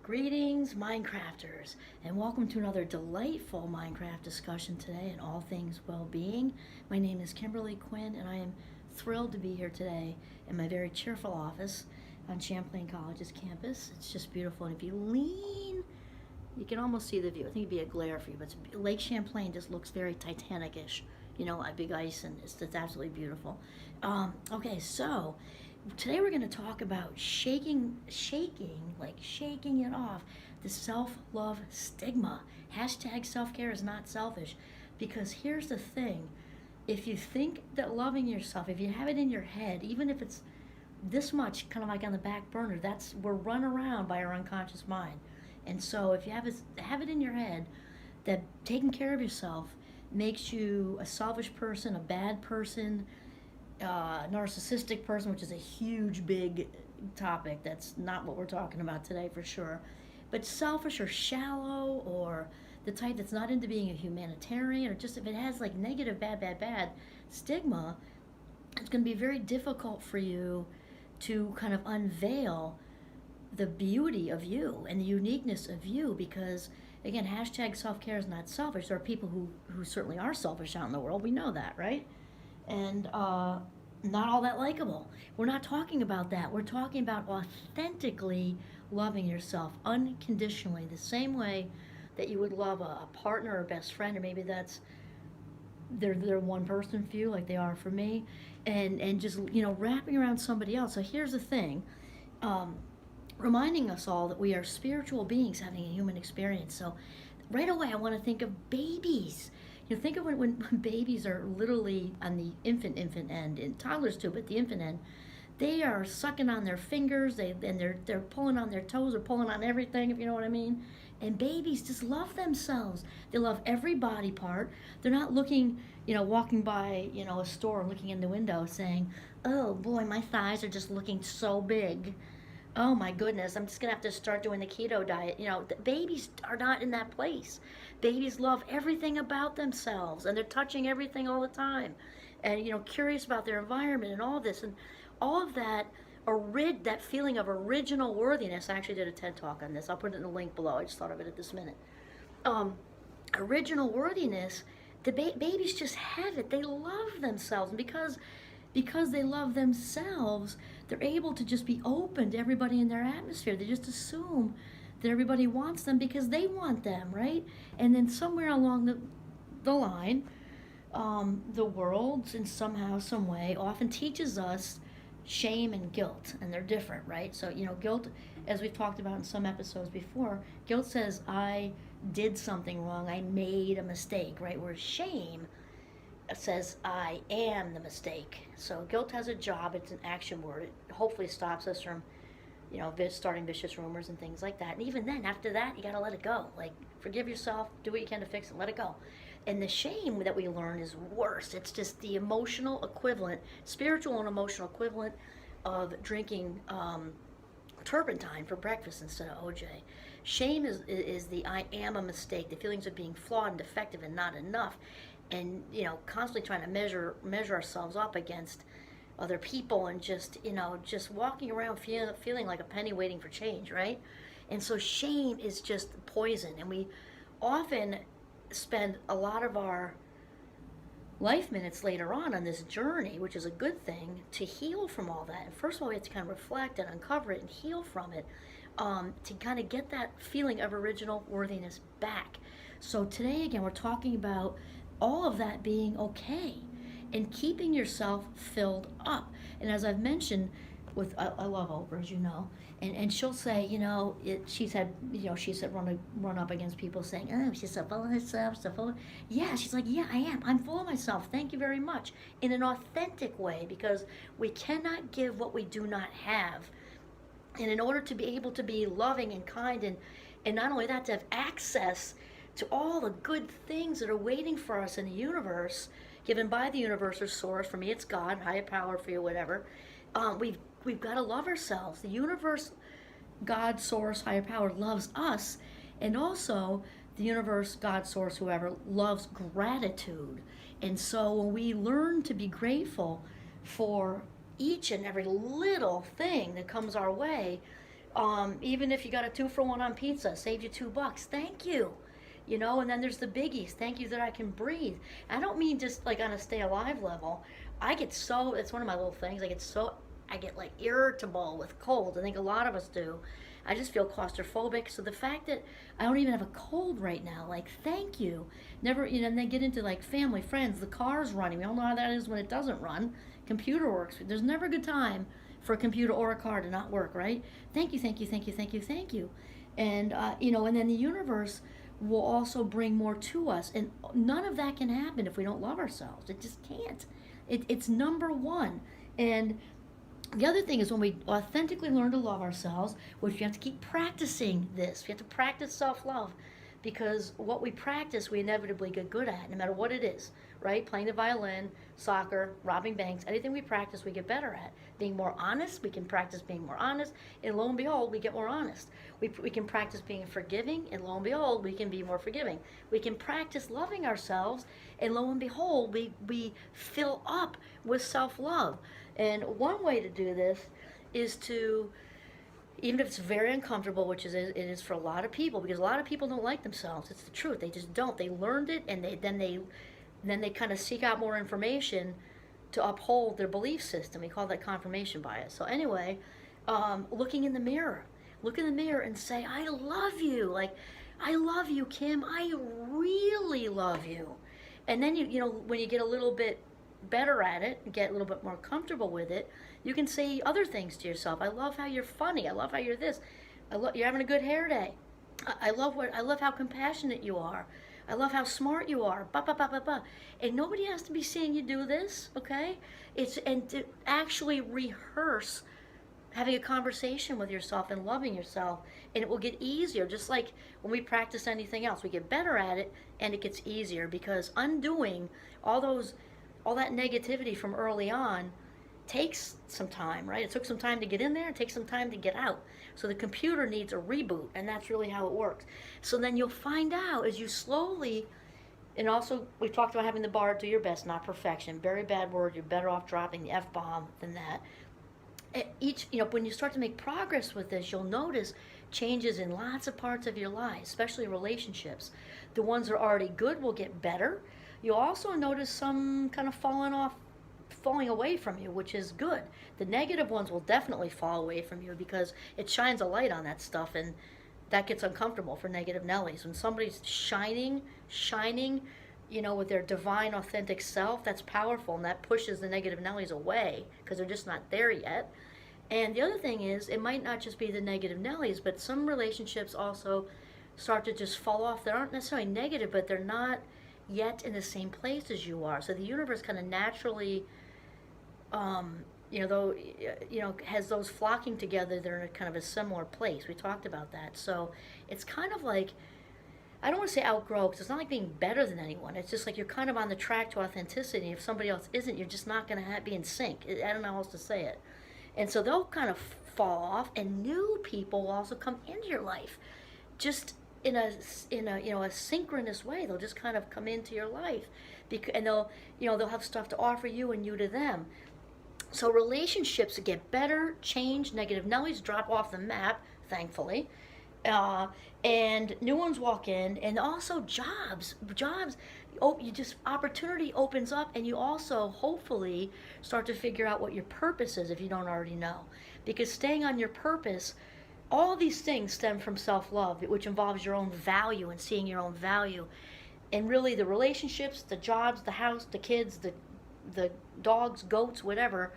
Greetings, Mindcrafters, and welcome to another delightful Minecraft discussion today on all things well-being. My name is Kimberly Quinn, and I am thrilled to be here today in my very cheerful office on Champlain College's campus. It's just beautiful, and if you lean, you can almost see the view. I think it'd be a glare for you, but Lake Champlain just looks very Titanic-ish, you know, like big ice, and it's absolutely beautiful. Okay, so today we're going to talk about shaking it off, the self-love stigma. Hashtag self-care is not selfish. Because here's the thing, if you think that loving yourself, if you have it in your head, even if it's this much kind of like on the back burner, we're run around by our unconscious mind. And so if you have it in your head that taking care of yourself makes you a selfish person, a bad person, narcissistic person, which is a huge, big topic. That's not what we're talking about today for sure. But selfish or shallow, or the type that's not into being a humanitarian, or just if it has like negative, bad stigma, it's going to be very difficult for you to kind of unveil the beauty of you and the uniqueness of you, because again, hashtag self-care is not selfish. There are people who certainly are selfish out in the world. We know that, right? And not all that likable. We're not talking about that. We're talking about authentically loving yourself unconditionally, the same way that you would love a partner or best friend, or maybe they're one person for you, like they are for me, and just wrapping around somebody else. So here's the thing. Reminding us all that we are spiritual beings having a human experience. So right away I want to think of babies. Think of when babies are literally on the infant end, and toddlers too, but the infant end, they are sucking on their fingers, they're pulling on their toes or pulling on everything, if you know what I mean. And babies just love themselves. They love every body part. They're not looking, walking by, a store and looking in the window saying, "Oh boy, my thighs are just looking so big. Oh my goodness, I'm just gonna have to start doing the keto diet." The babies are not in that place. Babies love everything about themselves, and they're touching everything all the time, and curious about their environment and all this, and all of that. That feeling of original worthiness. I actually did a TED talk on this. I'll put it in the link below. I just thought of it at this minute. Original worthiness. The babies just have it. They love themselves, and because they love themselves, they're able to just be open to everybody in their atmosphere. They just assume that everybody wants them because they want them, right? And then somewhere along the line, the world, in somehow, some way, often teaches us shame and guilt, and they're different, right? So, guilt, as we've talked about in some episodes before, guilt says, I did something wrong, I made a mistake, right? Whereas shame says, I am the mistake. So guilt has a job. It's an action word. It hopefully stops us from, starting vicious rumors and things like that. And even then, after that, you got to let it go. Like, forgive yourself, do what you can to fix it, let it go. And the shame that we learn is worse. It's just the emotional equivalent, spiritual and emotional equivalent of drinking turpentine for breakfast instead of OJ. Shame is the I am a mistake, the feelings of being flawed and defective and not enough. And constantly trying to measure ourselves up against other people, and just walking around feeling like a penny waiting for change, right? And so shame is just poison, and we often spend a lot of our life minutes later on this journey, which is a good thing, to heal from all that. And first of all, we have to kind of reflect and uncover it and heal from it, to kind of get that feeling of original worthiness back. So today, again, we're talking about all of that being okay and keeping yourself filled up. And as I've mentioned, I love Oprah, as you know, and she'll say, she's had run up against people saying, oh, she's so full of herself, so full of, yeah, she's like, yeah, I am. I'm full of myself. Thank you very much. In an authentic way, because we cannot give what we do not have. And in order to be able to be loving and kind, and not only that, to have access to all the good things that are waiting for us in the universe, given by the universe or source. For me, it's God, higher power, for you, whatever. We've got to love ourselves. The universe, God, source, higher power loves us, and also the universe, God, source, whoever, loves gratitude. And so when we learn to be grateful for each and every little thing that comes our way, Even if you got a 2-for-1 on pizza, saved you $2, thank you. And then there's the biggies. Thank you that I can breathe. I don't mean just like on a stay alive level. It's one of my little things. I get like irritable with cold. I think a lot of us do. I just feel claustrophobic. So the fact that I don't even have a cold right now, like, thank you. Never, and then get into like family, friends, the car's running. We all know how that is when it doesn't run. Computer works. There's never a good time for a computer or a car to not work, right? Thank you, thank you, thank you, thank you, thank you. And, and then the universe will also bring more to us. And none of that can happen if we don't love ourselves. It just can't. It's number one. And the other thing is when we authentically learn to love ourselves, which you have to keep practicing this. We have to practice self-love because what we practice, we inevitably get good at, no matter what it is, right? Playing the violin, soccer, robbing banks, anything we practice, we get better at. Being more honest, we can practice being more honest, and lo and behold, we get more honest. We can practice being forgiving, and lo and behold, we can be more forgiving. We can practice loving ourselves, and lo and behold, we fill up with self-love. And one way to do this is to, even if it's very uncomfortable, which it is for a lot of people, because a lot of people don't like themselves. It's the truth. They just don't. They learned it, and then they kind of seek out more information to uphold their belief system. We call that confirmation bias. So anyway, looking in the mirror. Look in the mirror and say, I love you. Like, I love you, Kim. I really love you. And then, when you get a little bit better at it and get a little bit more comfortable with it, you can say other things to yourself. I love how you're funny. I love how you're this. You're having a good hair day. I love how compassionate you are. I love how smart you are. Ba ba ba ba ba. And nobody has to be seeing you do this, okay? And to actually rehearse having a conversation with yourself and loving yourself, and it will get easier. Just like when we practice anything else, we get better at it, and it gets easier because undoing all that negativity from early on takes some time, right? It took some time to get in there, it takes some time to get out. So the computer needs a reboot, and that's really how it works. So then you'll find out as you slowly, and also we talked about having the bar, do your best, not perfection. Very bad word. You're better off dropping the F-bomb than that. When you start to make progress with this, you'll notice changes in lots of parts of your life, especially relationships. The ones that are already good will get better. You'll also notice some kind of falling away from you, which is good. The negative ones will definitely fall away from you because it shines a light on that stuff, and that gets uncomfortable for negative Nellies. When somebody's shining, with their divine, authentic self, that's powerful, and that pushes the negative Nellies away because they're just not there yet. And the other thing is, it might not just be the negative Nellies, but some relationships also start to just fall off. They aren't necessarily negative, but they're not yet in the same place as you are. So the universe kind of naturally, has those flocking together. They're in a kind of a similar place. We talked about that. So it's kind of like, I don't want to say outgrow, because it's not like being better than anyone. It's just like you're kind of on the track to authenticity. If somebody else isn't, you're just not going to be in sync. I don't know how else to say it. And so they'll kind of fall off, and new people will also come into your life, just in a synchronous way. They'll just kind of come into your life, and they'll have stuff to offer you and you to them. So relationships get better, change, negative Nellies drop off the map, thankfully. And new ones walk in, and also jobs, opportunity opens up, and you also hopefully start to figure out what your purpose is if you don't already know. Because staying on your purpose, all these things stem from self-love, which involves your own value and seeing your own value. And really the relationships, the jobs, the house, the kids, the dogs, goats, whatever,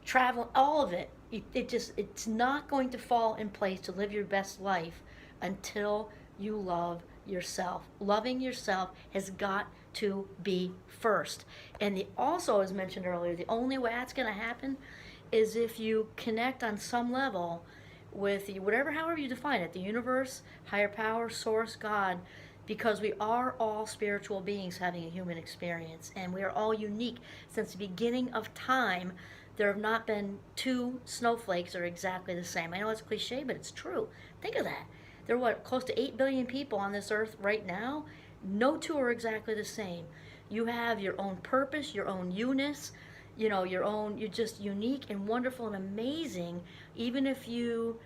travel, all of it, it's not going to fall in place to live your best life until you love yourself. Loving yourself has got to be first. And also, as mentioned earlier, the only way that's going to happen is if you connect on some level with however you define it, the universe, higher power, source, God, because we are all spiritual beings having a human experience, and we are all unique. Since the beginning of time, there have not been two snowflakes that are exactly the same. I know it's cliche, but it's true. Think of that. There are close to 8 billion people on this earth right now. No two are exactly the same. You have your own purpose, your own you-ness, you're just unique and wonderful and amazing, even if you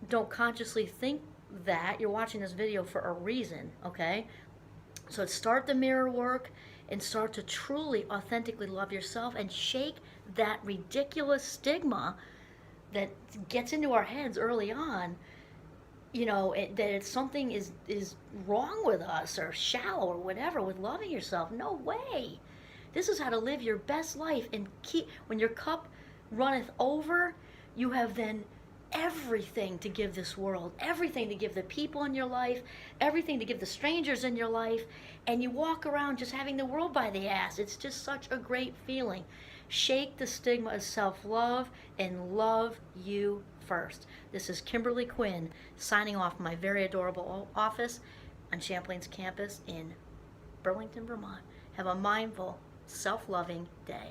don't consciously think that. You're watching this video for a reason, okay? So start the mirror work and start to truly, authentically love yourself and shake that ridiculous stigma that gets into our heads early on, that it's something is wrong with us or shallow or whatever with loving yourself. No way. This is how to live your best life and keep, when your cup runneth over, you have then everything to give this world, everything to give the people in your life, everything to give the strangers in your life, and you walk around just having the world by the ass. It's just such a great feeling. Shake the stigma of self-love and love you first. This is Kimberly Quinn signing off my very adorable office on Champlain's campus in Burlington, Vermont. Have a mindful, self-loving day.